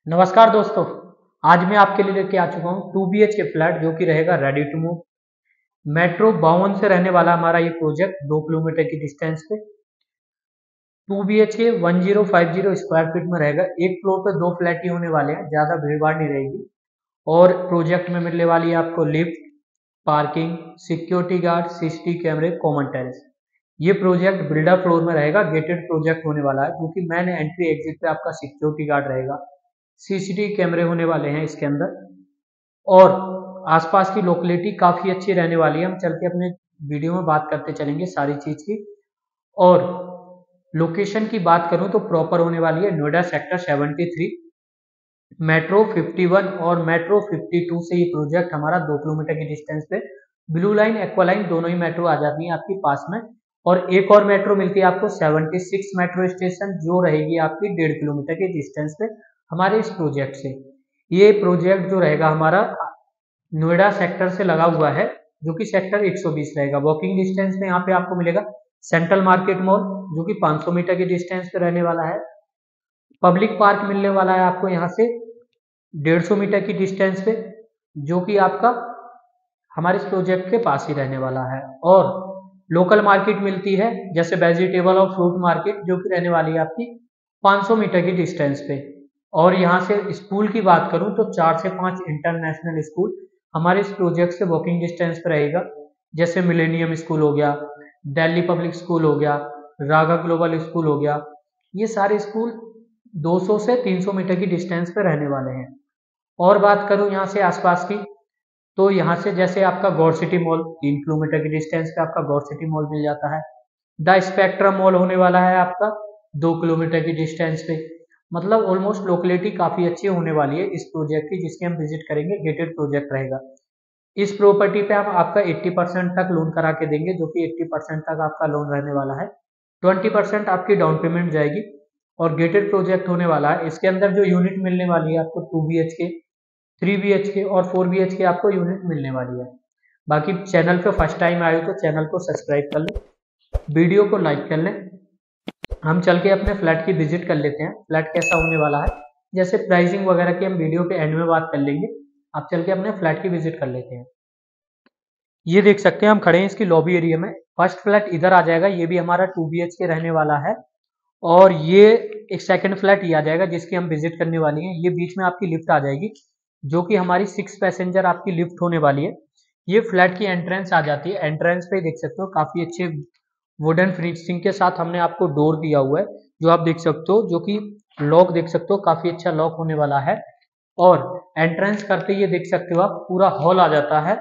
नमस्कार दोस्तों। आज मैं आपके लिए लेके आ चुका हूँ 2 BHK फ्लैट जो कि रहेगा रेडी टू मूव। मेट्रो 52 से रहने वाला हमारा ये प्रोजेक्ट 2 किलोमीटर की डिस्टेंस पे 2 BHK 1050 स्क्वायर फीट में रहेगा। एक फ्लोर पे 2 फ्लैट ही होने वाले हैं, ज़्यादा भीड़ भाड़ नहीं रहेगी। और प्रोजेक्ट में मिलने वाली है आपको lift, parking, security guard, CCTV कैमरे, कॉमन टेरेस। ये प्रोजेक्ट बिल्डर फ्लोर में रहेगा, गेटेड प्रोजेक्ट होने वाला है, जो कि मैन एंट्री एग्जिट पे आपका सिक्योरिटी गार्ड रहेगा, CCTV कैमरे होने वाले हैं इसके अंदर। और आसपास की लोकेलिटी काफ़ी अच्छी रहने वाली है। हम चल के अपने वीडियो में बात करते चलेंगे सारी चीज़ की। और लोकेशन की बात करूं तो प्रॉपर होने वाली है नोएडा सेक्टर 73, मेट्रो 51 और मेट्रो 52 से ये प्रोजेक्ट हमारा 2 किलोमीटर की डिस्टेंस पे। ब्लू लाइन, एक्वा लाइन दोनों ही मेट्रो आ जाती हैं आपके पास में। और एक और मेट्रो मिलती है आपको 76 मेट्रो स्टेशन, जो रहेगी आपकी 1.5 किलोमीटर के डिस्टेंस पे हमारे इस प्रोजेक्ट से। ये प्रोजेक्ट जो रहेगा हमारा नोएडा सेक्टर से लगा हुआ है, जो कि सेक्टर 120 रहेगा। वॉकिंग डिस्टेंस में यहाँ पे आपको मिलेगा सेंट्रल मार्केट मॉल, जो कि 500 मीटर के डिस्टेंस पे रहने वाला है। पब्लिक पार्क मिलने वाला है आपको यहाँ से 150 मीटर की डिस्टेंस पे, जो कि आपका हमारे इस प्रोजेक्ट के पास ही रहने वाला है। और लोकल मार्केट मिलती है जैसे वेजिटेबल और फ्रूट मार्केट, जो कि रहने वाली है आपकी 500 मीटर की डिस्टेंस पे। और यहाँ से स्कूल की बात करूँ तो 4 से 5 इंटरनेशनल स्कूल हमारे इस प्रोजेक्ट से वॉकिंग डिस्टेंस पे रहेगा, जैसे मिलेनियम स्कूल हो गया, दिल्ली पब्लिक स्कूल हो गया, रागा ग्लोबल स्कूल हो गया। ये सारे स्कूल 200 से 300 मीटर की डिस्टेंस पे रहने वाले हैं। और बात करूं यहाँ से आसपास की, तो यहाँ से जैसे आपका गौर सिटी मॉल 3 किलोमीटर की डिस्टेंस पे आपका गौर सिटी मॉल मिल जाता है। द स्पेक्ट्रम मॉल होने वाला है आपका 2 किलोमीटर की डिस्टेंस पे। मतलब ऑलमोस्ट लोकेलिटी काफ़ी अच्छी होने वाली है इस प्रोजेक्ट की, जिसकी हम विजिट करेंगे। गेटेड प्रोजेक्ट रहेगा। इस प्रॉपर्टी पे हम आपका 80% तक लोन करा के देंगे, जो कि 80% तक आपका लोन रहने वाला है। 20% आपकी डाउन पेमेंट जाएगी। और गेटेड प्रोजेक्ट होने वाला है। इसके अंदर जो यूनिट मिलने वाली है आपको 2 BHK, 3 BHK और 4 BHK आपको यूनिट मिलने वाली है। बाकी चैनल पे फर्स्ट टाइम आए हो तो चैनल को सब्सक्राइब कर लें, वीडियो को लाइक कर लें। हम चल के अपने फ्लैट की विजिट कर लेते हैं, फ्लैट कैसा होने वाला है। जैसे प्राइसिंग वगैरह की हम वीडियो के एंड में बात कर लेंगे। आप चल के अपने फ्लैट की विजिट कर लेते हैं। ये देख सकते हैं हम खड़े हैं इसकी लॉबी एरिया में। फर्स्ट फ्लैट इधर आ जाएगा, ये भी हमारा 2 BHK रहने वाला है। और ये एक सेकंड फ्लैट ये आ जाएगा जिसकी हम विजिट करने वाली हैं। ये बीच में आपकी लिफ्ट आ जाएगी, जो कि हमारी 6 पैसेंजर आपकी लिफ्ट होने वाली है। ये फ्लैट की एंट्रेंस आ जाती है। एंट्रेंस पे देख सकते हो काफी अच्छे वुडन फिनिशिंग के साथ हमने आपको डोर दिया हुआ है, जो आप देख सकते हो, जो कि लॉक देख सकते हो काफी अच्छा लॉक होने वाला है। और एंट्रेंस करते ही देख सकते हो आप पूरा हॉल आ जाता है।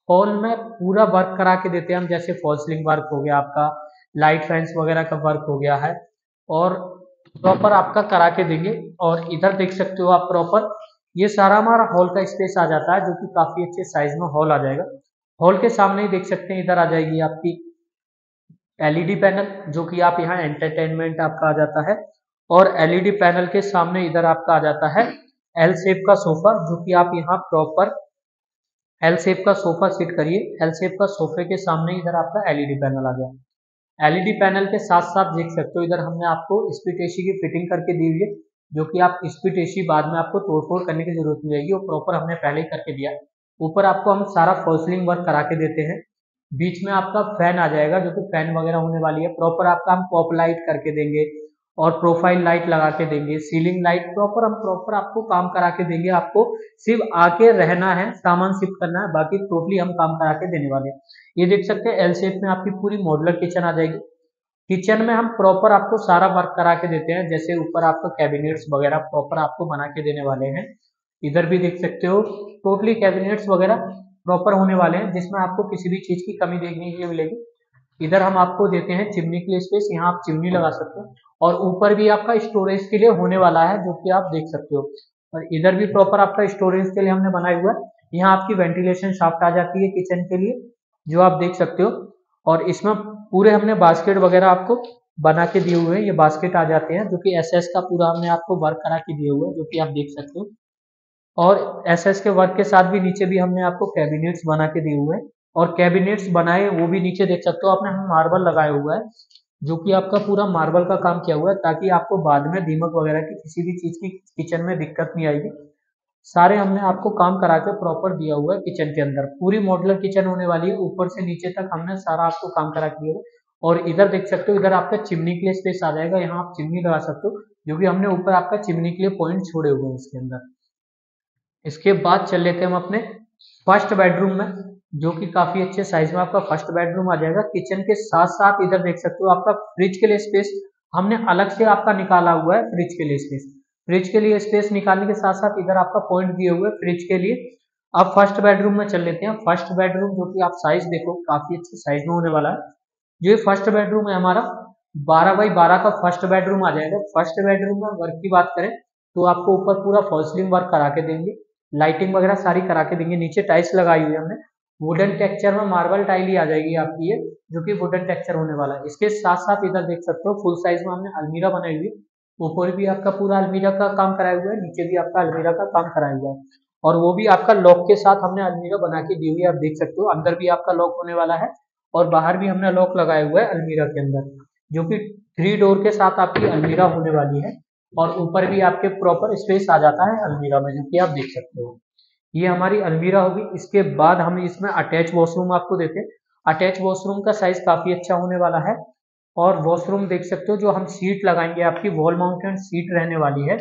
हॉल में पूरा वर्क करा के देते हैं हम, जैसे फॉल सीलिंग वर्क हो गया आपका, लाइट फैंस वगैरह का वर्क हो गया है, और प्रॉपर आपका करा के देंगे। और इधर देख सकते हो आप प्रॉपर ये सारा हमारा हॉल का स्पेस आ जाता है, जो कि काफी अच्छे साइज में हॉल आ जाएगा। हॉल के सामने ही देख सकते हैं इधर आ जाएगी आपकी LED पैनल, जो कि आप यहाँ एंटरटेनमेंट आपका आ जाता है। और LED पैनल के सामने इधर आपका आ जाता है L शेप का सोफा, जो कि आप यहाँ प्रॉपर एल शेप का सोफा सीट करिए। एल शेप का सोफे के सामने इधर आपका LED पैनल आ गया। LED पैनल के साथ साथ देख सकते हो इधर हमने आपको स्प्लिट AC की फिटिंग करके दी हुई है, जो कि आप स्प्लिट AC बाद में आपको तोड़फोड़ करने की जरूरत नहीं रहेगी, वो प्रॉपर हमने पहले ही करके दिया। ऊपर आपको हम सारा फॉल सीलिंग वर्क करा के देते हैं। बीच में आपका फैन आ जाएगा, जो कि फैन वगैरह होने वाली है। प्रॉपर आपका हम पॉप लाइट करके देंगे और प्रोफाइल लाइट लगा के देंगे, सीलिंग लाइट प्रॉपर हम प्रॉपर आपको काम करा के देंगे। आपको सिर्फ आके रहना है, सामान शिफ्ट करना है, बाकी टोटली हम काम करा के देने वाले हैं। ये देख सकते हैं एल शेप में आपकी पूरी मॉड्यूलर किचन आ जाएगी। किचन में हम प्रॉपर आपको सारा वर्क करा के देते हैं, जैसे ऊपर आपका कैबिनेट्स वगैरह प्रॉपर आपको बना के देने वाले हैं। इधर भी देख सकते हो टोटली कैबिनेट्स वगैरह प्रॉपर होने वाले हैं, जिसमें आपको किसी भी चीज की कमी देखने के लिए मिलेगी। इधर हम आपको देते हैं चिमनी के लिए स्पेस, यहाँ आप चिमनी लगा सकते हो। और ऊपर भी आपका स्टोरेज के लिए होने वाला है, जो कि आप देख सकते हो। और इधर भी प्रॉपर आपका स्टोरेज के लिए हमने बनाया हुआ है। यहाँ आपकी वेंटिलेशन शाफ्ट आ जाती है किचन के लिए, जो आप देख सकते हो। और इसमें पूरे हमने बास्केट वगैरह आपको बना के दिए हुए हैं। ये बास्केट आ जाते हैं, जो कि SS का पूरा हमने आपको वर्क करा के दिए हुए हैं, जो कि आप देख सकते हो। और SS के वर्क के साथ भी नीचे भी हमने आपको कैबिनेट्स बना के दिए हुए हैं। और कैबिनेट्स बनाए वो भी नीचे देख सकते हो आपने हम मार्बल लगाया हुआ है। जो कि आपका पूरा मार्बल का काम किया हुआ है, ताकि आपको बाद में दीमक वगैरह की किसी भी चीज़ की किचन में दिक्कत नहीं आएगी। सारे हमने आपको काम करा के प्रॉपर दिया हुआ है किचन के अंदर। पूरी मॉड्यूलर किचन होने वाली है, ऊपर से नीचे तक हमने सारा आपको काम करा के दिया है। और इधर देख सकते हो, इधर आपका चिमनी के लिए स्पेस आ जाएगा, यहाँ आप चिमनी लगा सकते हो, जो कि हमने ऊपर आपका चिमनी के लिए पॉइंट छोड़े हुए हैं इसके अंदर। इसके बाद चल लेते हैं हम अपने फर्स्ट बेडरूम में, जो कि काफी अच्छे साइज में आपका फर्स्ट बेडरूम आ जाएगा। किचन के साथ साथ इधर देख सकते हो आपका फ्रिज के लिए स्पेस हमने अलग से आपका निकाला हुआ है। फ्रिज के लिए स्पेस, फ्रिज के लिए स्पेस निकालने के साथ साथ इधर आपका पॉइंट दिए हुए फ्रिज के लिए। अब फर्स्ट बेडरूम में चल लेते हैं। फर्स्ट बेडरूम जो कि आप साइज देखो काफी अच्छे साइज में होने वाला है। जो फर्स्ट बेडरूम है हमारा 12x12 का फर्स्ट बेडरूम आ जाएगा। फर्स्ट बेडरूम में वर्क की बात करें तो आपको ऊपर पूरा फॉल सीलिंग वर्क करा के देंगे, लाइटिंग वगैरह सारी करा के देंगे। नीचे टाइल्स लगाई हुई है हमने, वुडन टेक्सचर में मार्बल टाइल ही आ जाएगी आपकी ये, जो कि वुडन टेक्सचर होने वाला है। इसके साथ साथ इधर देख सकते हो फुल साइज में हमने अलमीरा बनाई हुई है। ऊपर भी आपका पूरा अलमीरा का काम कराया हुआ है, नीचे भी आपका अलमीरा का काम कराया हुआ है, और वो भी आपका लॉक के साथ हमने अलमीरा बना के दी हुई है। आप देख सकते हो अंदर भी आपका लॉक होने वाला है, और बाहर भी हमने लॉक लगाया हुआ है अलमीरा के अंदर, जो कि 3 डोर के साथ आपकी अलमीरा होने वाली है। और ऊपर भी आपके प्रॉपर स्पेस आ जाता है अलमीरा में, जो कि आप देख सकते हो। ये हमारी अलमीरा होगी। इसके बाद हम इसमें अटैच वॉशरूम आपको देते हैं। अटैच वॉशरूम का साइज काफी अच्छा होने वाला है, और वॉशरूम देख सकते हो जो हम सीट लगाएंगे आपकी वॉल माउंटेड सीट रहने वाली है,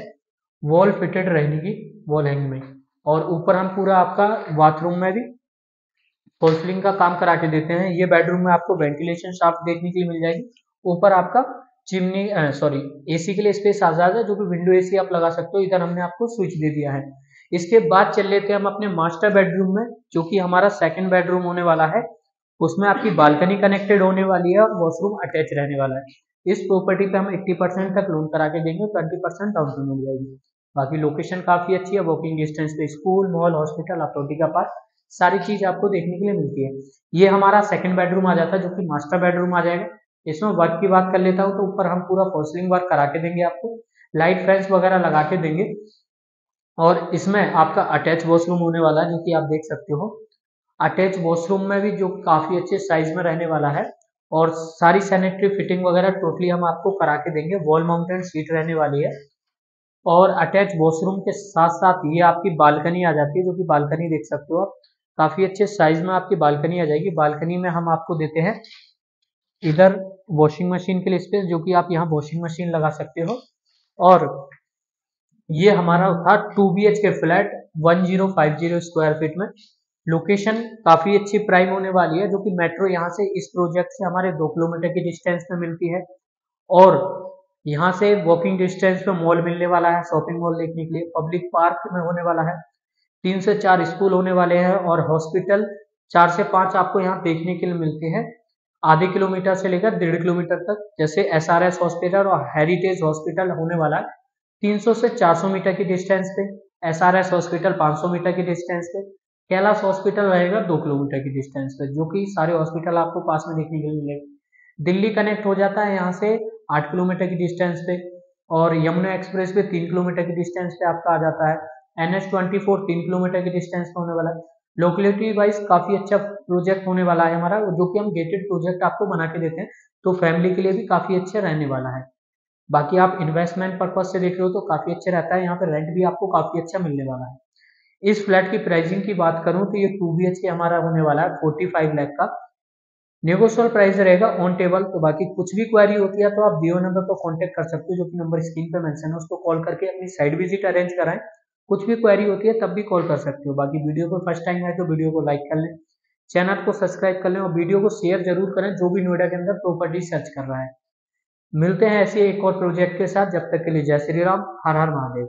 वॉल फिटेड रहेगी वॉल हैंग में। और ऊपर हम पूरा आपका बाथरूम में भी फॉल सीलिंग का काम करा के देते हैं। ये बेडरूम में आपको वेंटिलेशन शाफ्ट देखने के लिए मिल जाएगी। ऊपर आपका चिमनी सॉरी एसी के लिए स्पेस आ जाएगा, जो कि विंडो एसी आप लगा सकते हो। इधर हमने आपको स्विच दे दिया है। इसके बाद चल लेते हैं हम अपने मास्टर बेडरूम में, जो कि हमारा सेकंड बेडरूम होने वाला है। उसमें आपकी बालकनी कनेक्टेड होने वाली है और वॉशरूम अटैच रहने वाला है। इस प्रॉपर्टी पे हम 80% तक लोन करा के देंगे, 20% डाउन पेमेंट मिल जाएगी। बाकी लोकेशन काफी अच्छी है, वॉकिंग डिस्टेंस पे स्कूल, मॉल, हॉस्पिटल, अथॉरिटी का पार्क, सारी चीज आपको देखने के लिए मिलती है। ये हमारा सेकंड बेडरूम आ जाता है, जो कि मास्टर बेडरूम आ जाएगा। इसमें वर्क की बात कर लेता हूँ तो ऊपर हम पूरा फॉल सीलिंग वर्क करा के देंगे आपको, लाइट फैंस वगैरह लगा के देंगे। और इसमें आपका अटैच वॉशरूम होने वाला है, जो कि आप देख सकते हो। अटैच वॉशरूम में भी जो काफी अच्छे साइज में रहने वाला है, और सारी सैनिटरी फिटिंग वगैरह टोटली हम आपको करा के देंगे। वॉल माउंटेड सीट रहने वाली है। और अटैच वॉशरूम के साथ साथ ये आपकी बालकनी आ जाती है, जो कि बालकनी देख सकते हो आप, काफी अच्छे साइज में आपकी बालकनी आ जाएगी। बालकनी में हम आपको देते हैं इधर वॉशिंग मशीन के लिए स्पेस, जो कि आप यहाँ वॉशिंग मशीन लगा सकते हो। और ये हमारा था 2BHK फ्लैट 1050 स्क्वायर फीट में। लोकेशन काफी अच्छी प्राइम होने वाली है, जो कि मेट्रो यहाँ से इस प्रोजेक्ट से हमारे 2 किलोमीटर की डिस्टेंस में मिलती है। और यहाँ से वॉकिंग डिस्टेंस पे मॉल मिलने वाला है, शॉपिंग मॉल देखने के लिए पब्लिक पार्क में होने वाला है। 3 से 4 स्कूल होने वाले हैं, और हॉस्पिटल 4 से 5 आपको यहाँ देखने के लिए मिलते हैं, आधे किलोमीटर से लेकर 1.5 किलोमीटर तक। जैसे SRS हॉस्पिटल और हेरिटेज हॉस्पिटल होने वाला है 300 से 400 मीटर की डिस्टेंस पे। SRS हॉस्पिटल 500 मीटर की डिस्टेंस पे। कैलाश हॉस्पिटल रहेगा 2 किलोमीटर की डिस्टेंस पे, जो कि सारे हॉस्पिटल आपको पास में देखने के लिए मिलेगा। दिल्ली कनेक्ट हो जाता है यहाँ से 8 किलोमीटर की डिस्टेंस पे, और यमुना एक्सप्रेस पे 3 किलोमीटर की डिस्टेंस पे आपका आ जाता है। NH24 3 किलोमीटर की डिस्टेंस पे होने वाला है। लोकेलिटी वाइज काफी अच्छा प्रोजेक्ट होने वाला है हमारा, जो कि हम गेटेड प्रोजेक्ट आपको बना के देते हैं, तो फैमिली के लिए भी काफी अच्छा रहने वाला है। बाकी आप इन्वेस्टमेंट पर्पज से देख रहे हो तो काफी अच्छा रहता है। यहाँ पे रेंट भी आपको काफी अच्छा मिलने वाला है। इस फ्लैट की प्राइसिंग की बात करूं तो ये 2BHK हमारा होने वाला है 45 लाख का। नेगोशिएबल प्राइस रहेगा ऑन टेबल। तो बाकी कुछ भी क्वेरी होती है तो आप दियो नंबर पर कांटेक्ट कर सकते हो, जो कि नंबर स्क्रीन पे मेंशन है, उसको कॉल करके अपनी साइट विजिट अरेंज कराएं। कुछ भी क्वेरी होती है तब भी कॉल कर सकते हो। बाकी वीडियो को फर्स्ट टाइम आए तो वीडियो को लाइक कर लें, चैनल को सब्सक्राइब कर लें, और वीडियो को शेयर जरूर करें जो भी नोएडा के अंदर प्रॉपर्टी सर्च कर रहा है। मिलते हैं ऐसे एक और प्रोजेक्ट के साथ, जब तक के लिए जय श्री राम, हर हर महादेव।